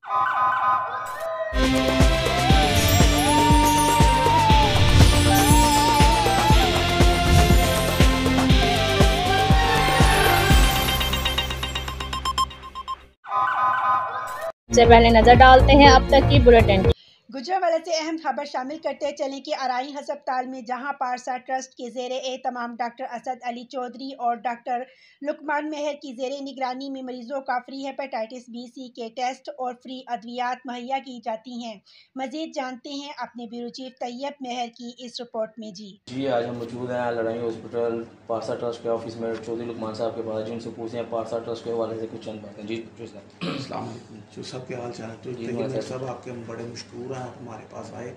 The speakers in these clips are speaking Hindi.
से पहले नजर डालते हैं अब तक की बुलेटिन। गुजरांवाला से अहम खबर शामिल करते चलें कि अराई हस्पताल में जहां पारसा ट्रस्ट के ज़ेरे एहतमाम डॉक्टर असद अली चौधरी और डॉक्टर लुकमान मेहर की ज़ेरे निगरानी में मरीजों का फ्री हेपेटाइटिस बी सी के टेस्ट और फ्री अद्वियात मुहैया की जाती हैं। मजीद जानते हैं अपने ब्यूरो चीफ तैयब मेहर की इस रिपोर्ट में। जी आज हम मौजूद हैं लड़ाई हॉस्पिटल पारसा ट्रस्ट के ऑफिस में चौधरी लुकमान साहब के पास, जिनसे पूछते हैं पारसा ट्रस्ट के हवाले से कुछ चंद बातें। जी अस्सलाम वालेकुम। जो सब के हाल चाल है, तो तैयब साहब आपके हम बड़े मशकूर हैं, आप हमारे पास आए।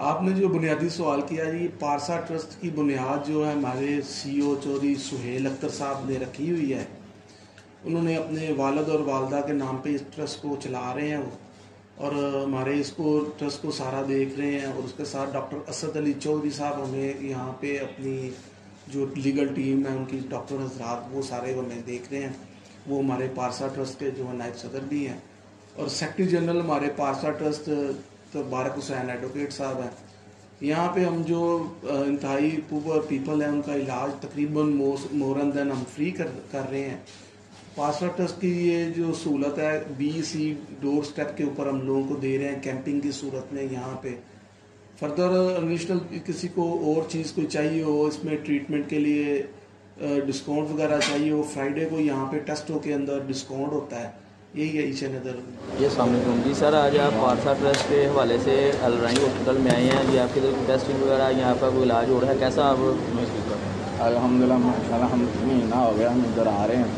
आपने जो बुनियादी सवाल किया जी, पारसा ट्रस्ट की बुनियाद जो है हमारे CEO चौधरी सुहेल अख्तर साहब ने रखी हुई है। उन्होंने अपने वालिद और वालदा के नाम पे इस ट्रस्ट को चला रहे हैं और हमारे इसको ट्रस्ट को सारा देख रहे हैं। और उसके साथ डॉक्टर असद अली चौधरी साहब हमें यहाँ पे अपनी जो लीगल टीम है उनकी डॉक्टर हजरात वो सारे हमें देख रहे हैं। वो हमारे पारसा ट्रस्ट के जो नायब सदर भी हैं और सेक्रेटरी जनरल हमारे पारसा ट्रस्ट तो बारक हुसैन एडवोकेट साहब हैं। यहाँ पे हम जो इंतहाई पुअर पीपल हैं उनका इलाज तकरीबन मोरन देन हम फ्री कर रहे हैं। पारसा ट्रस्ट की ये जो सहूलत है BC डोर स्टेप के ऊपर हम लोगों को दे रहे हैं कैंपिंग की सूरत में। यहाँ पे फर्दर एडिशनल किसी को और चीज़ कोई चाहिए हो, इसमें ट्रीटमेंट के लिए डिस्काउंट वगैरह चाहिए हो, फ्राइडे को यहाँ पे टेस्टों के अंदर डिस्काउंट होता है। यही है ईच एंड अदर। ये सामने जी सर, आज आप पारसा ट्रस्ट के हवाले से अलराई हॉस्पिटल में आए हैं। ये आपके टेस्टिंग वगैरह यहाँ पर कोई इलाज हो रहा है, कैसा आप महसूस कर रहे हैं? अल्हम्दुलिल्लाह माशाल्लाह, हम महीना हो गया हम इधर आ रहे हैं।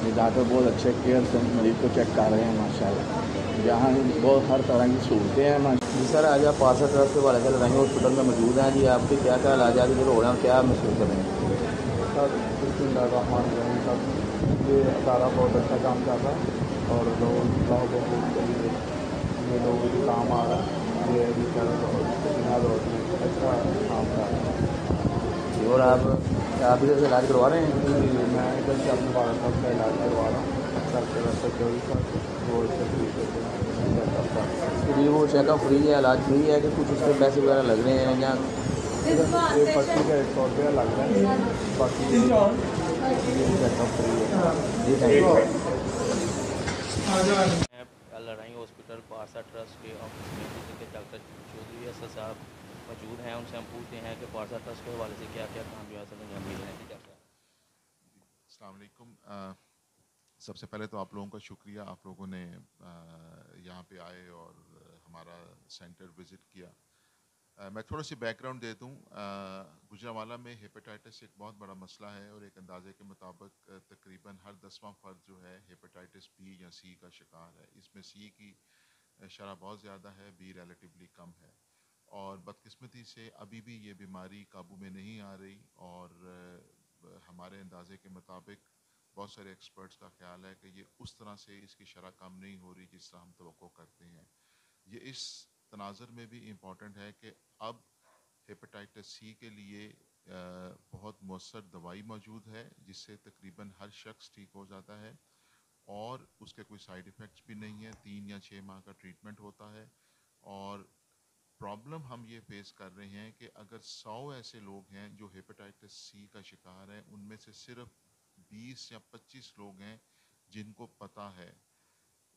जहाँ पे बहुत अच्छे केयर से मरीज को चेक कर रहे हैं माशाल्लाह। यहाँ बहुत हर तरह की सहूलतें हैं माशाल्लाह। जी सर, आज आप पारसा ट्रस्ट के हवाले से अलराई हॉस्पिटल में मौजूद हैं। जी आपके क्या क्या इलाज इधर हो रहे हैं और क्या महसूस कर रहे हैं? सर बिल्कुल सब ये अदारा बहुत अच्छा काम कर रहा है और लोगों के लिए ये लोगों को काम आ रहा है। ये बिना रोड में अच्छा काम कर रहा है। और आप इधर से इलाज करवा रहे हैं? मैं इधर से अपने वाला साहब का इलाज करवा रहा हूँ। डॉक्टर असद चौधरी साहब वो जी वो चेकअप फ्री है, इलाज फ्री है कि कुछ उसके पैसे वगैरह लग रहे हैं या? ये पर्ची का 100 रुपया लग रहा है, बाकी चेकअप फ्री है। जी थैंक यू। लड़ाई हॉस्पिटल पारसा ट्रस्ट के ऑफिस में जिसके डॉक्टर चौधरी असद साहब मौजूद हैं, उनसे हम पूछते हैं कि पारसा ट्रस्ट के हवाले से क्या क्या काम जो है अंजाम दिए हैं। अस्सलाम वालेकुम। सबसे पहले तो आप लोगों का शुक्रिया, आप लोगों ने यहाँ पे आए और हमारा सेंटर विज़िट किया। मैं थोड़ा सी बैकग्राउंड दे दूँ। गुजरांवाला में हेपेटाइटिस एक बहुत बड़ा मसला है और एक अंदाजे के मुताबिक तकरीबन हर 10वां फ़र्द जो है हेपेटाइटिस B या C का शिकार है। इसमें C की शरह बहुत ज़्यादा है, B रिलेटिवली कम है और बदकिस्मती से अभी भी ये बीमारी काबू में नहीं आ रही। और हमारे अंदाजे के मुताबिक बहुत सारे एक्सपर्ट्स का ख्याल है कि ये उस तरह से इसकी शरह कम नहीं हो रही जिस तरह हम तवक्को करते हैं। ये इस तनाज़ुर में भी इम्पॉर्टेंट है कि अब हेपेटाइटिस C के लिए बहुत मौसर दवाई मौजूद है जिससे तकरीबन हर शख्स ठीक हो जाता है और उसके कोई साइड इफ़ेक्ट्स भी नहीं है। 3 या 6 माह का ट्रीटमेंट होता है। और प्रॉब्लम हम ये फेस कर रहे हैं कि अगर 100 ऐसे लोग हैं जो हेपेटाइटिस C का शिकार हैं, उनमें से सिर्फ 20 या 25 लोग हैं जिनको पता है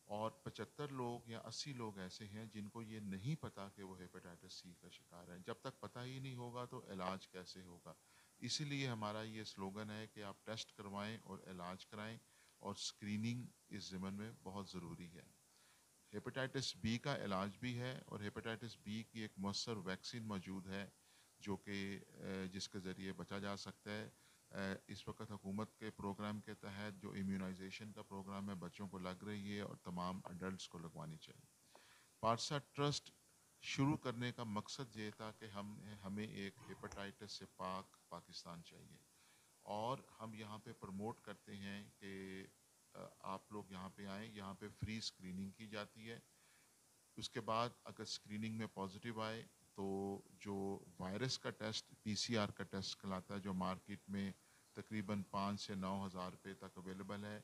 और 75 लोग या 80 लोग ऐसे हैं जिनको ये नहीं पता कि वो हेपेटाइटिस C का शिकार है। जब तक पता ही नहीं होगा तो इलाज कैसे होगा? इसीलिए हमारा ये स्लोगन है कि आप टेस्ट करवाएं और इलाज कराएं और स्क्रीनिंग इस ज़िम्मन में बहुत ज़रूरी है। हेपेटाइटिस B का इलाज भी है और हेपेटाइटिस B की एक मौसर वैक्सीन मौजूद है जो कि जिसके ज़रिए बचा जा सकता है। इस वक्त हुकूमत के प्रोग्राम के तहत जो इम्यूनाइजेशन का प्रोग्राम है बच्चों को लग रही है और तमाम अडल्ट्स को लगवानी चाहिए। पारसा ट्रस्ट शुरू करने का मकसद ये था कि हमें एक हेपेटाइटिस से पाक पाकिस्तान चाहिए और हम यहाँ पे प्रमोट करते हैं कि आप लोग यहाँ पे आएँ। यहाँ पे फ्री स्क्रीनिंग की जाती है। उसके बाद अगर स्क्रीनिंग में पॉजिटिव आए तो जो वायरस का टेस्ट PCR का टेस्ट कहलाता है जो मार्केट में तकरीबन 5 से 9 हज़ार रुपये तक अवेलेबल है,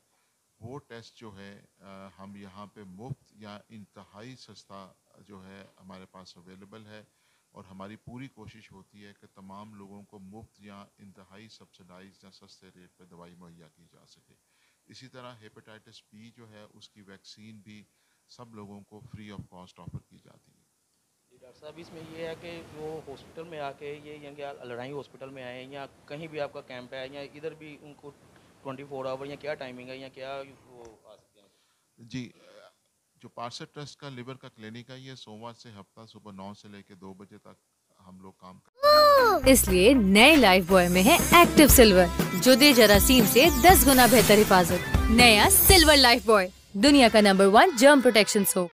वो टेस्ट जो है हम यहाँ पे मुफ्त या इंतहाई सस्ता जो है हमारे पास अवेलेबल है, और हमारी पूरी कोशिश होती है कि तमाम लोगों को मुफ्त या इंतहाई सब्सिडाइज या सस्ते रेट पे दवाई मुहैया की जा सके। इसी तरह हेपेटाइटिस बी जो है उसकी वैक्सीन भी सब लोगों को फ्री ऑफ कॉस्ट ऑफर की जाती है। डॉक्टर साहब, इसमें ये है कि वो हॉस्पिटल में आके ये या लड़ाई हॉस्पिटल में आए या कहीं भी आपका कैंप है या इधर भी उनको 24 आवर या क्या टाइमिंग है या क्या वो आ सकते हैं? जी, जो पार्सा ट्रस्ट का लिवर का क्लिनिक है ये सोमवार से हफ्ता सुबह 9 से लेकर 2 बजे तक हम लोग काम करते हैं। इसलिए नए लाइफ बॉय में है एक्टिव सिल्वर, जो दे जरासीम से 10 गुना बेहतर हिफाजत। नया सिल्वर लाइफ बॉय, दुनिया का नंबर 1 जर्म प्रोटेक्शन सोप।